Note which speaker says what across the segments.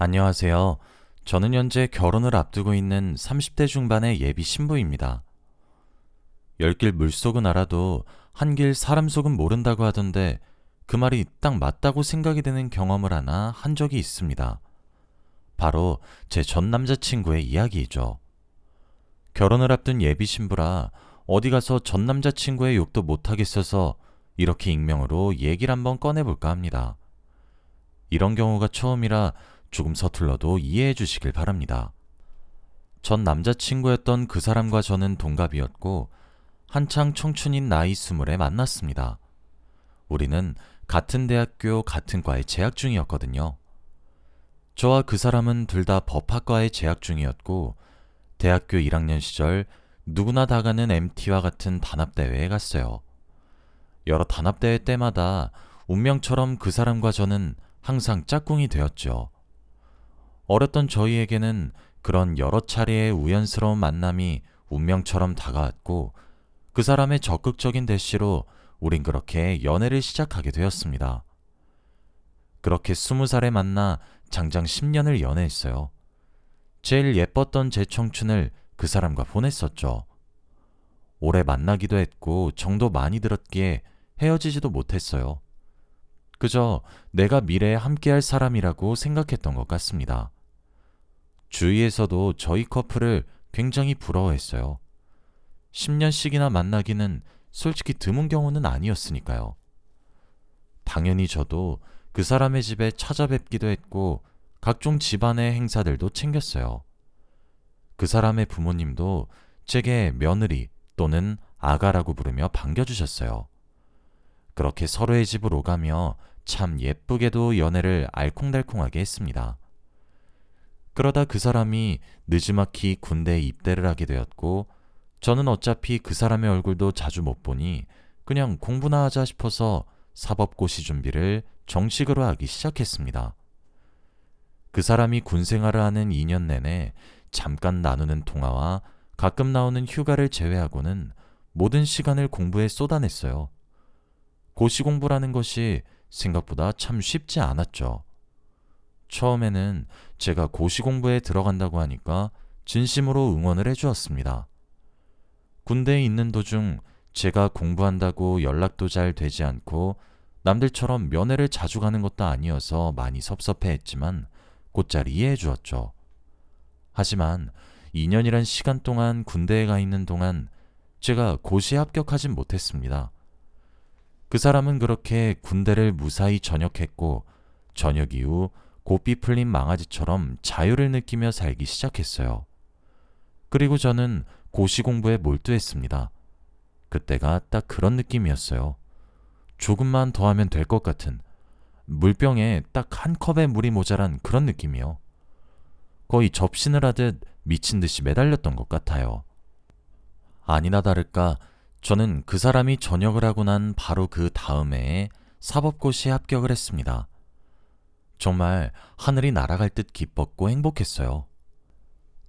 Speaker 1: 안녕하세요. 저는 현재 결혼을 앞두고 있는 30대 중반의 예비 신부입니다. 열길 물속은 알아도 한길 사람 속은 모른다고 하던데 그 말이 딱 맞다고 생각이 되는 경험을 하나 한 적이 있습니다. 바로 제 전 남자친구의 이야기이죠. 결혼을 앞둔 예비 신부라 어디 가서 전 남자친구의 욕도 못하겠어서 이렇게 익명으로 얘기를 한번 꺼내볼까 합니다. 이런 경우가 처음이라 조금 서툴러도 이해해 주시길 바랍니다. 전 남자친구였던 그 사람과 저는 동갑이었고 한창 청춘인 나이 스물에 만났습니다. 우리는 같은 대학교 같은 과에 재학 중이었거든요. 저와 그 사람은 둘 다 법학과에 재학 중이었고 대학교 1학년 시절 누구나 다 가는 MT와 같은 단합대회에 갔어요. 여러 단합대회 때마다 운명처럼 그 사람과 저는 항상 짝꿍이 되었죠. 어렸던 저희에게는 그런 여러 차례의 우연스러운 만남이 운명처럼 다가왔고 그 사람의 적극적인 대시로 우린 그렇게 연애를 시작하게 되었습니다. 그렇게 20살에 만나 장장 10년을 연애했어요. 제일 예뻤던 제 청춘을 그 사람과 보냈었죠. 오래 만나기도 했고 정도 많이 들었기에 헤어지지도 못했어요. 그저 내가 미래에 함께할 사람이라고 생각했던 것 같습니다. 주위에서도 저희 커플을 굉장히 부러워했어요. 10년씩이나 만나기는 솔직히 드문 경우는 아니었으니까요. 당연히 저도 그 사람의 집에 찾아뵙기도 했고 각종 집안의 행사들도 챙겼어요. 그 사람의 부모님도 제게 며느리 또는 아가라고 부르며 반겨주셨어요. 그렇게 서로의 집을 오가며 참 예쁘게도 연애를 알콩달콩하게 했습니다. 그러다 그 사람이 느지막이 군대에 입대를 하게 되었고 저는 어차피 그 사람의 얼굴도 자주 못 보니 그냥 공부나 하자 싶어서 사법고시 준비를 정식으로 하기 시작했습니다. 그 사람이 군 생활을 하는 2년 내내 잠깐 나누는 통화와 가끔 나오는 휴가를 제외하고는 모든 시간을 공부에 쏟아냈어요. 고시 공부라는 것이 생각보다 참 쉽지 않았죠. 처음에는 제가 고시 공부에 들어간다고 하니까 진심으로 응원을 해주었습니다. 군대에 있는 도중 제가 공부한다고 연락도 잘 되지 않고 남들처럼 면회를 자주 가는 것도 아니어서 많이 섭섭해했지만 곧잘 이해해 주었죠. 하지만 2년이란 시간 동안 군대에 가 있는 동안 제가 고시에 합격하진 못했습니다. 그 사람은 그렇게 군대를 무사히 전역했고 전역 이후 고삐 풀린 망아지처럼 자유를 느끼며 살기 시작했어요. 그리고 저는 고시 공부에 몰두했습니다. 그때가 딱 그런 느낌이었어요. 조금만 더 하면 될 것 같은, 물병에 딱 한 컵의 물이 모자란 그런 느낌이요. 거의 접신을 하듯 미친 듯이 매달렸던 것 같아요. 아니나 다를까 저는 그 사람이 전역을 하고 난 바로 그 다음 해에 사법고시에 합격을 했습니다. 정말 하늘이 날아갈 듯 기뻤고 행복했어요.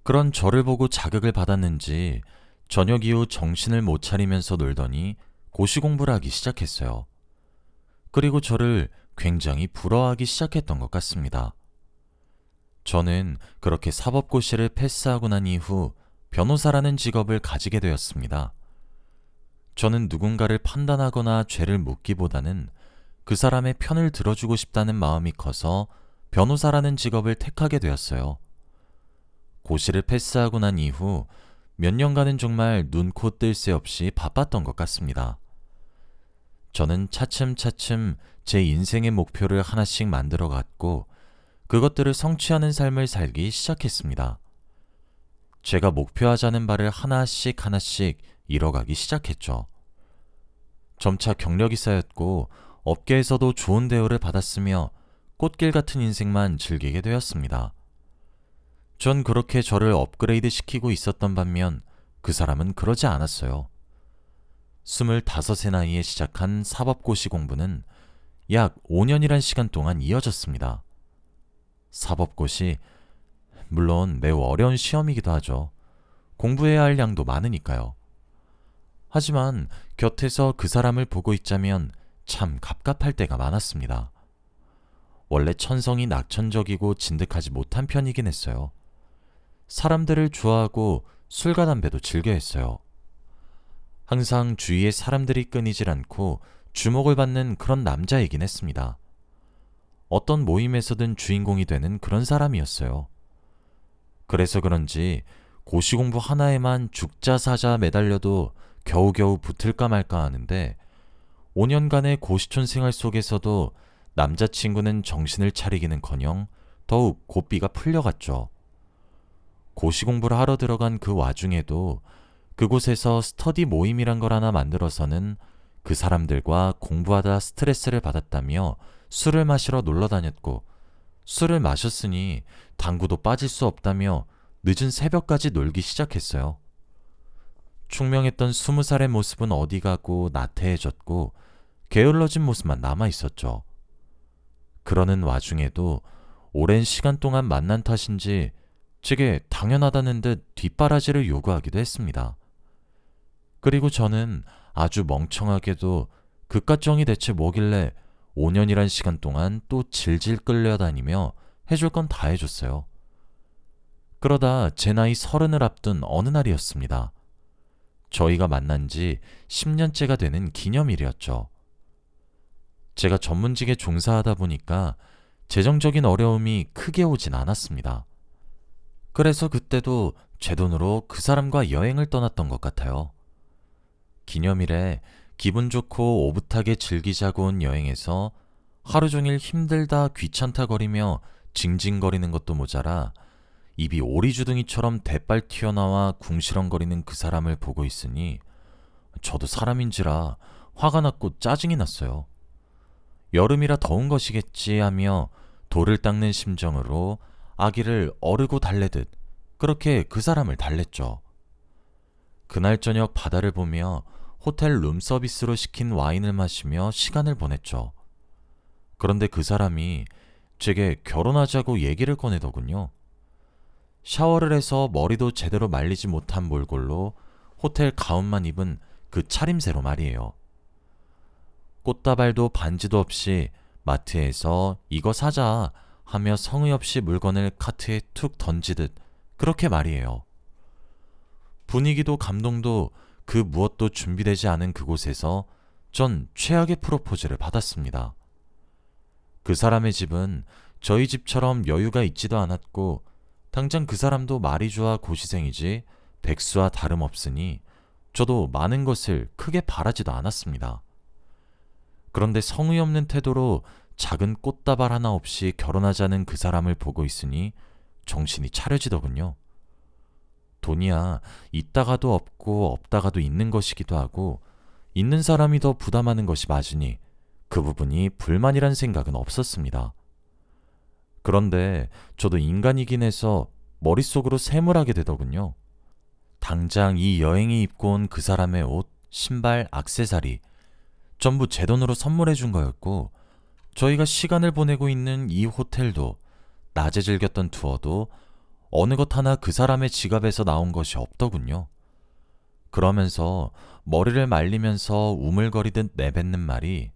Speaker 1: 그런 저를 보고 자극을 받았는지 저녁 이후 정신을 못 차리면서 놀더니 고시 공부를 하기 시작했어요. 그리고 저를 굉장히 부러워하기 시작했던 것 같습니다. 저는 그렇게 사법고시를 패스하고 난 이후 변호사라는 직업을 가지게 되었습니다. 저는 누군가를 판단하거나 죄를 묻기보다는 그 사람의 편을 들어주고 싶다는 마음이 커서 변호사라는 직업을 택하게 되었어요. 고시를 패스하고 난 이후 몇 년간은 정말 눈코 뜰 새 없이 바빴던 것 같습니다. 저는 차츰차츰 제 인생의 목표를 하나씩 만들어 갔고 그것들을 성취하는 삶을 살기 시작했습니다. 제가 목표하자는 바를 하나씩 하나씩 이뤄가기 시작했죠. 점차 경력이 쌓였고 업계에서도 좋은 대우를 받았으며 꽃길 같은 인생만 즐기게 되었습니다. 전 그렇게 저를 업그레이드 시키고 있었던 반면 그 사람은 그러지 않았어요. 25세 나이에 시작한 사법고시 공부는 약 5년이란 시간 동안 이어졌습니다. 사법고시, 물론 매우 어려운 시험이기도 하죠. 공부해야 할 양도 많으니까요. 하지만 곁에서 그 사람을 보고 있자면 참 갑갑할 때가 많았습니다. 원래 천성이 낙천적이고 진득하지 못한 편이긴 했어요. 사람들을 좋아하고 술과 담배도 즐겨 했어요. 항상 주위에 사람들이 끊이질 않고 주목을 받는 그런 남자이긴 했습니다. 어떤 모임에서든 주인공이 되는 그런 사람이었어요. 그래서 그런지 고시 공부 하나에만 죽자 사자 매달려도 겨우겨우 붙을까 말까 하는데 5년간의 고시촌 생활 속에서도 남자친구는 정신을 차리기는커녕 더욱 고삐가 풀려갔죠. 고시 공부를 하러 들어간 그 와중에도 그곳에서 스터디 모임이란 걸 하나 만들어서는 그 사람들과 공부하다 스트레스를 받았다며 술을 마시러 놀러 다녔고, 술을 마셨으니 당구도 빠질 수 없다며 늦은 새벽까지 놀기 시작했어요. 충명했던 20살의 모습은 어디 가고 나태해졌고 게을러진 모습만 남아있었죠. 그러는 와중에도 오랜 시간 동안 만난 탓인지 제게 당연하다는 듯 뒷바라지를 요구하기도 했습니다. 그리고 저는 아주 멍청하게도 그깟 정이 대체 뭐길래 5년이란 시간 동안 또 질질 끌려다니며 해줄 건 다 해줬어요. 그러다 제 나이 30을 앞둔 어느 날이었습니다. 저희가 만난 지 10년째가 되는 기념일이었죠. 제가 전문직에 종사하다 보니까 재정적인 어려움이 크게 오진 않았습니다. 그래서 그때도 제 돈으로 그 사람과 여행을 떠났던 것 같아요. 기념일에 기분 좋고 오붓하게 즐기자고 온 여행에서 하루 종일 힘들다 귀찮다 거리며 징징거리는 것도 모자라 입이 오리주둥이처럼 대빨 튀어나와 궁시렁거리는 그 사람을 보고 있으니 저도 사람인지라 화가 났고 짜증이 났어요. 여름이라 더운 것이겠지 하며 돌을 닦는 심정으로 아기를 어르고 달래듯 그렇게 그 사람을 달랬죠. 그날 저녁 바다를 보며 호텔 룸서비스로 시킨 와인을 마시며 시간을 보냈죠. 그런데 그 사람이 제게 결혼하자고 얘기를 꺼내더군요. 샤워를 해서 머리도 제대로 말리지 못한 몰골로 호텔 가운만 입은 그 차림새로 말이에요. 꽃다발도 반지도 없이 마트에서 이거 사자 하며 성의 없이 물건을 카트에 툭 던지듯 그렇게 말이에요. 분위기도 감동도 그 무엇도 준비되지 않은 그곳에서 전 최악의 프로포즈를 받았습니다. 그 사람의 집은 저희 집처럼 여유가 있지도 않았고 당장 그 사람도 말이 좋아 고시생이지 백수와 다름없으니 저도 많은 것을 크게 바라지도 않았습니다. 그런데 성의 없는 태도로 작은 꽃다발 하나 없이 결혼하자는 그 사람을 보고 있으니 정신이 차려지더군요. 돈이야 있다가도 없고 없다가도 있는 것이기도 하고 있는 사람이 더 부담하는 것이 맞으니 그 부분이 불만이란 생각은 없었습니다. 그런데 저도 인간이긴 해서 머릿속으로 샘을하게 되더군요. 당장 이 여행이 입고 온 그 사람의 옷, 신발, 액세서리 전부 제 돈으로 선물해 준 거였고 저희가 시간을 보내고 있는 이 호텔도 낮에 즐겼던 투어도 어느 것 하나 그 사람의 지갑에서 나온 것이 없더군요. 그러면서 머리를 말리면서 우물거리듯 내뱉는 말이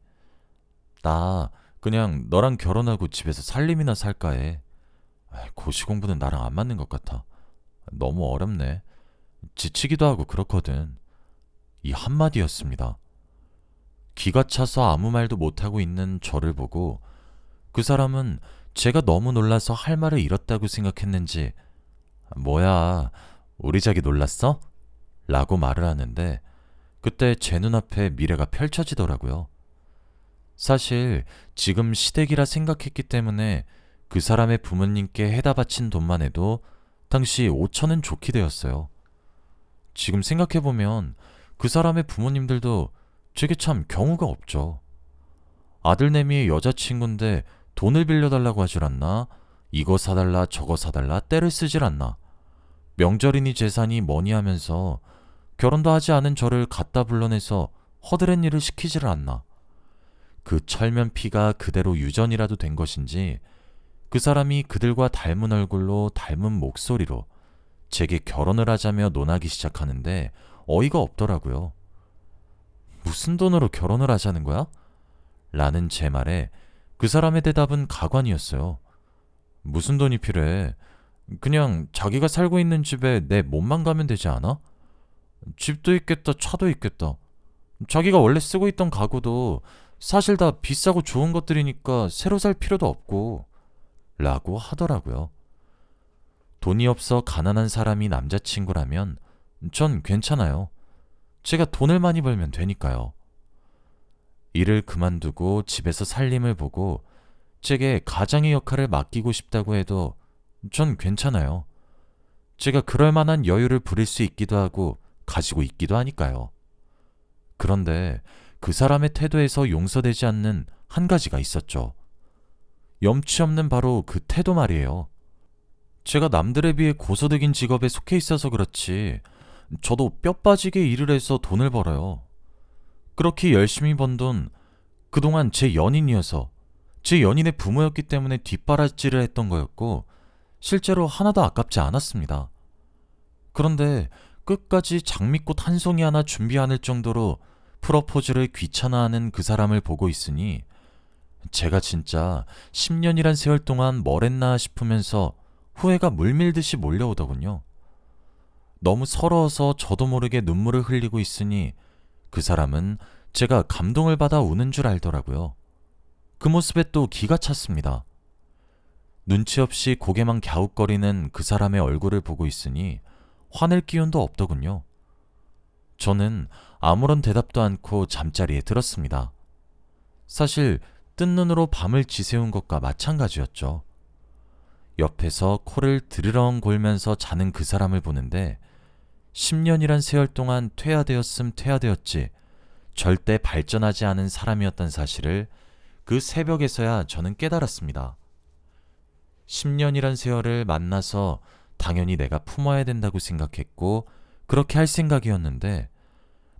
Speaker 1: 나 그냥 너랑 결혼하고 집에서 살림이나 살까 해. 고시 공부는 나랑 안 맞는 것 같아. 너무 어렵네. 지치기도 하고 그렇거든. 이 한마디였습니다. 기가 차서 아무 말도 못하고 있는 저를 보고 그 사람은 제가 너무 놀라서 할 말을 잃었다고 생각했는지 뭐야, 우리 자기 놀랐어? 라고 말을 하는데 그때 제 눈앞에 미래가 펼쳐지더라고요. 사실 지금 시댁이라 생각했기 때문에 그 사람의 부모님께 해다 바친 돈만 해도 당시 5천은 좋게 되었어요. 지금 생각해보면 그 사람의 부모님들도 제게 참 경우가 없죠. 아들내미의 여자친구인데 돈을 빌려달라고 하질 않나? 이거 사달라 저거 사달라 떼를 쓰질 않나? 명절이니 재산이 뭐니 하면서 결혼도 하지 않은 저를 갖다 불러내서 허드렛 일을 시키지를 않나? 그 철면피가 그대로 유전이라도 된 것인지 그 사람이 그들과 닮은 얼굴로 닮은 목소리로 제게 결혼을 하자며 논하기 시작하는데 어이가 없더라고요. 무슨 돈으로 결혼을 하자는 거야? 라는 제 말에 그 사람의 대답은 가관이었어요. 무슨 돈이 필요해? 그냥 자기가 살고 있는 집에 내 몸만 가면 되지 않아? 집도 있겠다, 차도 있겠다. 자기가 원래 쓰고 있던 가구도 사실 다 비싸고 좋은 것들이니까 새로 살 필요도 없고 라고 하더라고요. 돈이 없어 가난한 사람이 남자친구라면 전 괜찮아요. 제가 돈을 많이 벌면 되니까요. 일을 그만두고 집에서 살림을 보고 제게 가장의 역할을 맡기고 싶다고 해도 전 괜찮아요. 제가 그럴 만한 여유를 부릴 수 있기도 하고 가지고 있기도 하니까요. 그런데 그 사람의 태도에서 용서되지 않는 한 가지가 있었죠. 염치 없는 바로 그 태도 말이에요. 제가 남들에 비해 고소득인 직업에 속해 있어서 그렇지 저도 뼈 빠지게 일을 해서 돈을 벌어요. 그렇게 열심히 번 돈, 그동안 제 연인이어서 제 연인의 부모였기 때문에 뒷바라지를 했던 거였고 실제로 하나도 아깝지 않았습니다. 그런데 끝까지 장미꽃 한 송이 하나 준비 않을 정도로 프러포즈를 귀찮아하는 그 사람을 보고 있으니 제가 진짜 10년이란 세월 동안 뭘 했나 싶으면서 후회가 물밀듯이 몰려오더군요. 너무 서러워서 저도 모르게 눈물을 흘리고 있으니 그 사람은 제가 감동을 받아 우는 줄 알더라고요. 그 모습에 또 기가 찼습니다. 눈치 없이 고개만 갸웃거리는 그 사람의 얼굴을 보고 있으니 화낼 기운도 없더군요. 저는 아무런 대답도 않고 잠자리에 들었습니다. 사실 뜬 눈으로 밤을 지새운 것과 마찬가지였죠. 옆에서 코를 드르렁 골면서 자는 그 사람을 보는데 10년이란 세월 동안 퇴화되었음 퇴화되었지 절대 발전하지 않은 사람이었던 사실을 그 새벽에서야 저는 깨달았습니다. 10년이란 세월을 만나서 당연히 내가 품어야 된다고 생각했고 그렇게 할 생각이었는데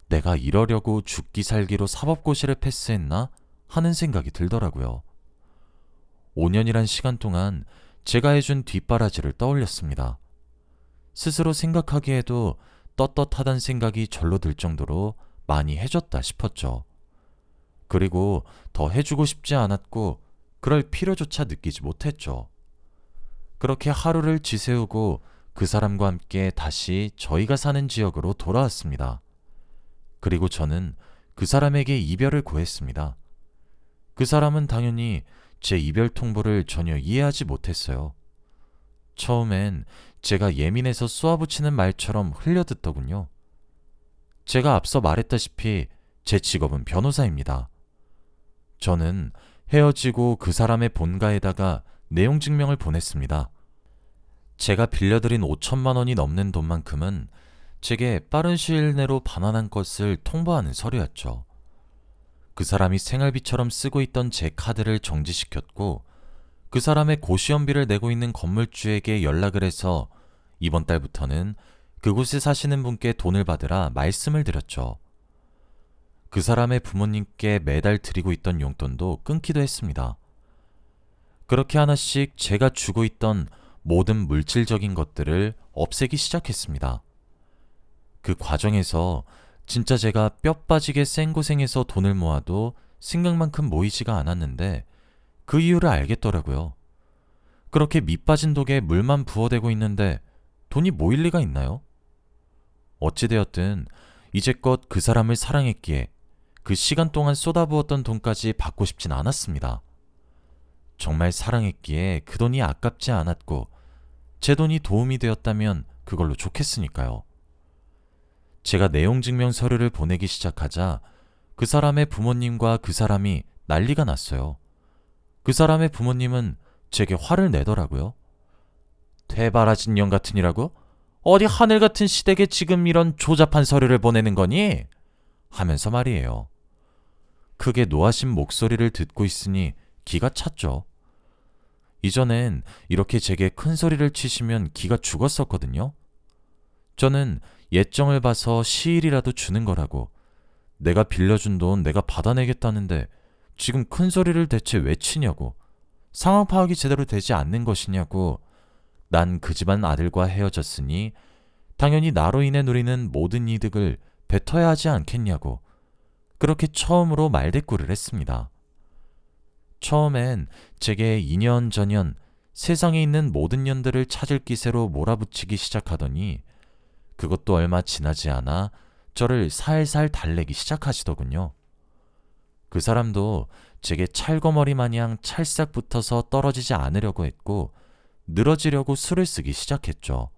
Speaker 1: 내가 이러려고 죽기 살기로 사법고시를 패스했나 하는 생각이 들더라고요. 5년이란 시간 동안 제가 해준 뒷바라지를 떠올렸습니다. 스스로 생각하기에도 떳떳하단 생각이 절로 들 정도로 많이 해줬다 싶었죠. 그리고 더 해주고 싶지 않았고 그럴 필요조차 느끼지 못했죠. 그렇게 하루를 지새우고 그 사람과 함께 다시 저희가 사는 지역으로 돌아왔습니다. 그리고 저는 그 사람에게 이별을 고했습니다. 그 사람은 당연히 제 이별 통보를 전혀 이해하지 못했어요. 처음엔 제가 예민해서 쏘아붙이는 말처럼 흘려듣더군요. 제가 앞서 말했다시피 제 직업은 변호사입니다. 저는 헤어지고 그 사람의 본가에다가 내용 증명을 보냈습니다. 제가 빌려드린 5천만 원이 넘는 돈만큼은 제게 빠른 시일 내로 반환한 것을 통보하는 서류였죠. 그 사람이 생활비처럼 쓰고 있던 제 카드를 정지시켰고 그 사람의 고시원비를 내고 있는 건물주에게 연락을 해서 이번 달부터는 그곳에 사시는 분께 돈을 받으라 말씀을 드렸죠. 그 사람의 부모님께 매달 드리고 있던 용돈도 끊기도 했습니다. 그렇게 하나씩 제가 주고 있던 모든 물질적인 것들을 없애기 시작했습니다. 그 과정에서 진짜 제가 뼈 빠지게 생고생해서 돈을 모아도 생각만큼 모이지가 않았는데 그 이유를 알겠더라고요. 그렇게 밑 빠진 독에 물만 부어대고 있는데 돈이 모일 리가 있나요? 어찌되었든 이제껏 그 사람을 사랑했기에 그 시간 동안 쏟아부었던 돈까지 받고 싶진 않았습니다. 정말 사랑했기에 그 돈이 아깝지 않았고 제 돈이 도움이 되었다면 그걸로 좋겠으니까요. 제가 내용 증명 서류를 보내기 시작하자 그 사람의 부모님과 그 사람이 난리가 났어요. 그 사람의 부모님은 제게 화를 내더라고요. 퇴바라진 년 같으니라고? 어디 하늘 같은 시댁에 지금 이런 조잡한 서류를 보내는 거니? 하면서 말이에요. 크게 노하신 목소리를 듣고 있으니 기가 찼죠. 이전엔 이렇게 제게 큰 소리를 치시면 기가 죽었었거든요. 저는 예정을 봐서 시일이라도 주는 거라고, 내가 빌려준 돈 내가 받아내겠다는데 지금 큰 소리를 대체 왜 치냐고, 상황 파악이 제대로 되지 않는 것이냐고, 난 그 집안 아들과 헤어졌으니 당연히 나로 인해 누리는 모든 이득을 뱉어야 하지 않겠냐고 그렇게 처음으로 말대꾸를 했습니다. 처음엔 제게 인연 전연, 세상에 있는 모든 년들을 찾을 기세로 몰아붙이기 시작하더니 그것도 얼마 지나지 않아 저를 살살 달래기 시작하시더군요. 그 사람도 제게 찰거머리 마냥 찰싹 붙어서 떨어지지 않으려고 했고 늘어지려고 수를 쓰기 시작했죠.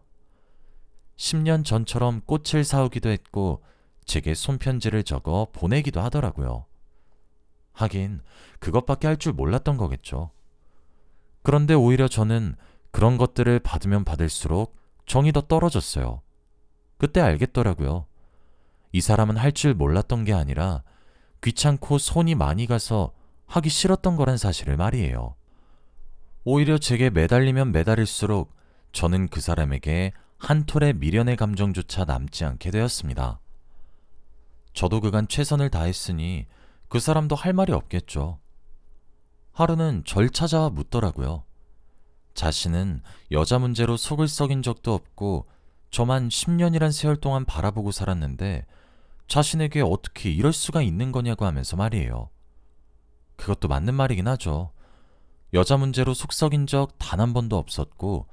Speaker 1: 10년 전처럼 꽃을 사오기도 했고 제게 손편지를 적어 보내기도 하더라고요. 하긴 그것밖에 할 줄 몰랐던 거겠죠. 그런데 오히려 저는 그런 것들을 받으면 받을수록 정이 더 떨어졌어요. 그때 알겠더라고요. 이 사람은 할 줄 몰랐던 게 아니라 귀찮고 손이 많이 가서 하기 싫었던 거란 사실을 말이에요. 오히려 제게 매달리면 매달릴수록 저는 그 사람에게 한 톨의 미련의 감정조차 남지 않게 되었습니다. 저도 그간 최선을 다했으니 그 사람도 할 말이 없겠죠. 하루는 절 찾아와 묻더라고요. 자신은 여자 문제로 속을 썩인 적도 없고 저만 10년이란 세월 동안 바라보고 살았는데 자신에게 어떻게 이럴 수가 있는 거냐고 하면서 말이에요. 그것도 맞는 말이긴 하죠. 여자 문제로 속 썩인 적 단 한 번도 없었고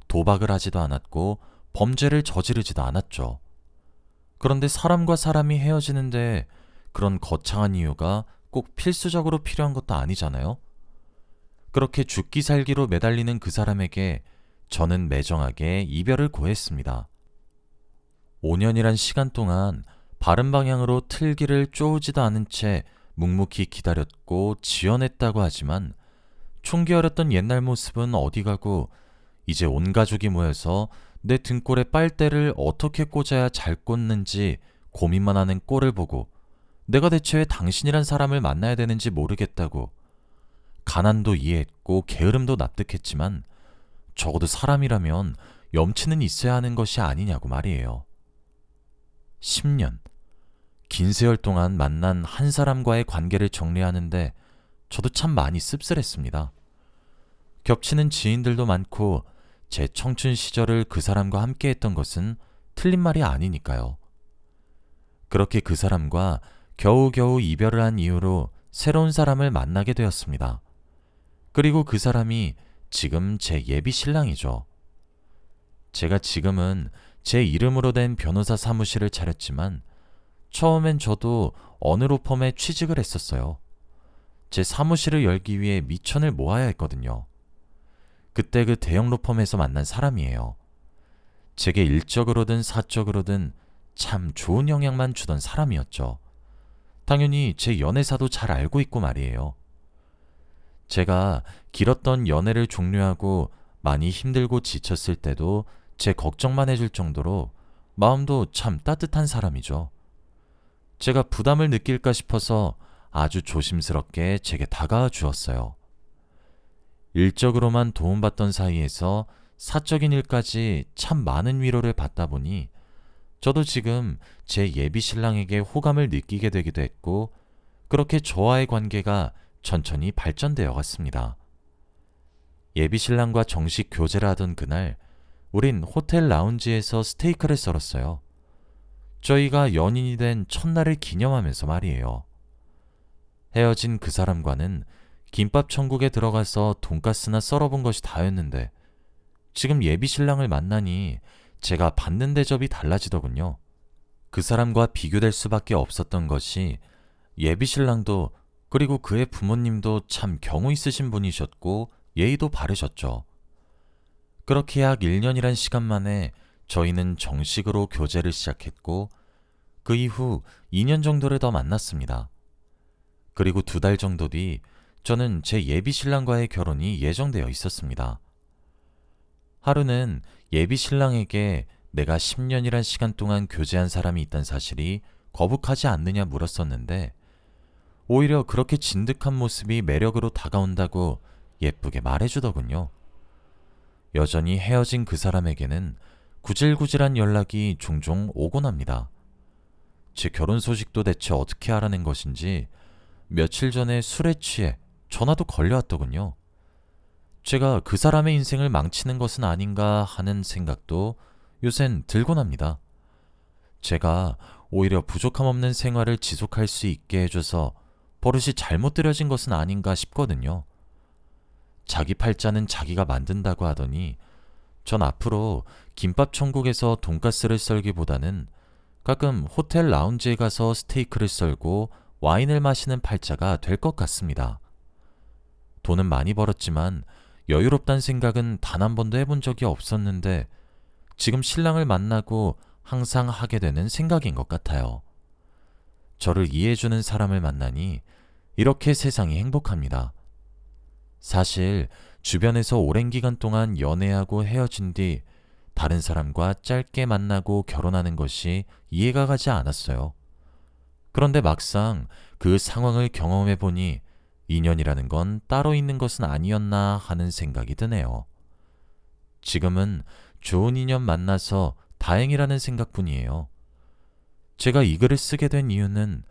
Speaker 1: 도박을 하지도 않았고 범죄를 저지르지도 않았죠. 그런데 사람과 사람이 헤어지는데 그런 거창한 이유가 꼭 필수적으로 필요한 것도 아니잖아요. 그렇게 죽기 살기로 매달리는 그 사람에게 저는 매정하게 이별을 고했습니다. 5년이란 시간 동안 바른 방향으로 틀기를 쪼우지도 않은 채 묵묵히 기다렸고 지연했다고 하지만 총기 어렸던 옛날 모습은 어디 가고 이제 온 가족이 모여서 내 등골에 빨대를 어떻게 꽂아야 잘 꽂는지 고민만 하는 꼴을 보고 내가 대체 왜 당신이란 사람을 만나야 되는지 모르겠다고 가난도 이해했고 게으름도 납득했지만 적어도 사람이라면 염치는 있어야 하는 것이 아니냐고 말이에요. 10년. 긴 세월 동안 만난 한 사람과의 관계를 정리하는데 저도 참 많이 씁쓸했습니다. 겹치는 지인들도 많고 제 청춘 시절을 그 사람과 함께 했던 것은 틀린 말이 아니니까요. 그렇게 그 사람과 겨우겨우 이별을 한 이후로 새로운 사람을 만나게 되었습니다. 그리고 그 사람이 지금 제 예비 신랑이죠. 제가 지금은 제 이름으로 된 변호사 사무실을 차렸지만 처음엔 저도 어느 로펌에 취직을 했었어요. 제 사무실을 열기 위해 미천을 모아야 했거든요. 그때 그 대형 로펌에서 만난 사람이에요. 제게 일적으로든 사적으로든 참 좋은 영향만 주던 사람이었죠. 당연히 제 연애사도 잘 알고 있고 말이에요. 제가 길었던 연애를 종료하고 많이 힘들고 지쳤을 때도 제 걱정만 해줄 정도로 마음도 참 따뜻한 사람이죠. 제가 부담을 느낄까 싶어서 아주 조심스럽게 제게 다가와 주었어요. 일적으로만 도움받던 사이에서 사적인 일까지 참 많은 위로를 받다 보니 저도 지금 제 예비 신랑에게 호감을 느끼게 되기도 했고 그렇게 저와의 관계가 천천히 발전되어 갔습니다. 예비 신랑과 정식 교제를 하던 그날 우린 호텔 라운지에서 스테이크를 썰었어요. 저희가 연인이 된 첫날을 기념하면서 말이에요. 헤어진 그 사람과는 김밥 천국에 들어가서 돈가스나 썰어본 것이 다였는데 지금 예비 신랑을 만나니 제가 받는 대접이 달라지더군요. 그 사람과 비교될 수밖에 없었던 것이 예비 신랑도 그리고 그의 부모님도 참 경우 있으신 분이셨고 예의도 바르셨죠. 그렇게 약 1년이란 시간 만에 저희는 정식으로 교제를 시작했고 그 이후 2년 정도를 더 만났습니다. 그리고 2달 정도 뒤 저는 제 예비 신랑과의 결혼이 예정되어 있었습니다. 하루는 예비 신랑에게 내가 10년이란 시간 동안 교제한 사람이 있다는 사실이 거북하지 않느냐 물었었는데 오히려 그렇게 진득한 모습이 매력으로 다가온다고 예쁘게 말해주더군요. 여전히 헤어진 그 사람에게는 구질구질한 연락이 종종 오곤 합니다. 제 결혼 소식도 대체 어떻게 알아낸 것인지 며칠 전에 술에 취해 전화도 걸려왔더군요. 제가 그 사람의 인생을 망치는 것은 아닌가 하는 생각도 요샌 들곤 합니다. 제가 오히려 부족함 없는 생활을 지속할 수 있게 해줘서 버릇이 잘못 들여진 것은 아닌가 싶거든요. 자기 팔자는 자기가 만든다고 하더니 전 앞으로 김밥 천국에서 돈가스를 썰기보다는 가끔 호텔 라운지에 가서 스테이크를 썰고 와인을 마시는 팔자가 될 것 같습니다. 돈은 많이 벌었지만 여유롭다는 생각은 단 한 번도 해본 적이 없었는데 지금 신랑을 만나고 항상 하게 되는 생각인 것 같아요. 저를 이해해주는 사람을 만나니 이렇게 세상이 행복합니다. 사실 주변에서 오랜 기간 동안 연애하고 헤어진 뒤 다른 사람과 짧게 만나고 결혼하는 것이 이해가 가지 않았어요. 그런데 막상 그 상황을 경험해 보니 인연이라는 건 따로 있는 것은 아니었나 하는 생각이 드네요. 지금은 좋은 인연 만나서 다행이라는 생각뿐이에요. 제가 이 글을 쓰게 된 이유는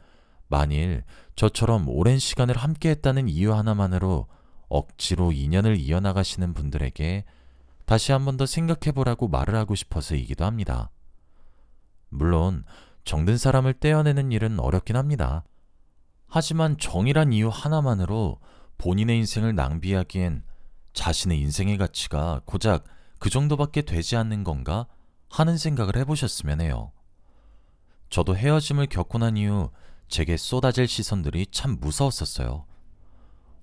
Speaker 1: 만일 저처럼 오랜 시간을 함께 했다는 이유 하나만으로 억지로 인연을 이어나가시는 분들에게 다시 한 번 더 생각해 보라고 말을 하고 싶어서이기도 합니다. 물론 정든 사람을 떼어내는 일은 어렵긴 합니다. 하지만 정이란 이유 하나만으로 본인의 인생을 낭비하기엔 자신의 인생의 가치가 고작 그 정도밖에 되지 않는 건가 하는 생각을 해보셨으면 해요. 저도 헤어짐을 겪고 난 이후 제게 쏟아질 시선들이 참 무서웠었어요.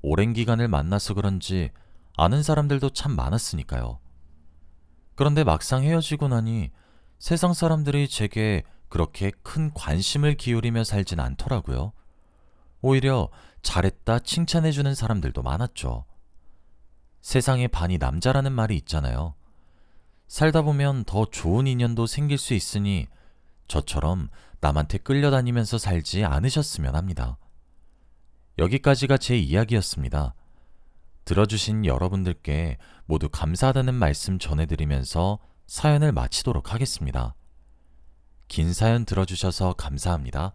Speaker 1: 오랜 기간을 만나서 그런지 아는 사람들도 참 많았으니까요. 그런데 막상 헤어지고 나니 세상 사람들이 제게 그렇게 큰 관심을 기울이며 살진 않더라고요. 오히려 잘했다 칭찬해주는 사람들도 많았죠. 세상의 반이 남자라는 말이 있잖아요. 살다 보면 더 좋은 인연도 생길 수 있으니 저처럼 남한테 끌려다니면서 살지 않으셨으면 합니다. 여기까지가 제 이야기였습니다. 들어주신 여러분들께 모두 감사하다는 말씀 전해드리면서 사연을 마치도록 하겠습니다. 긴 사연 들어주셔서 감사합니다.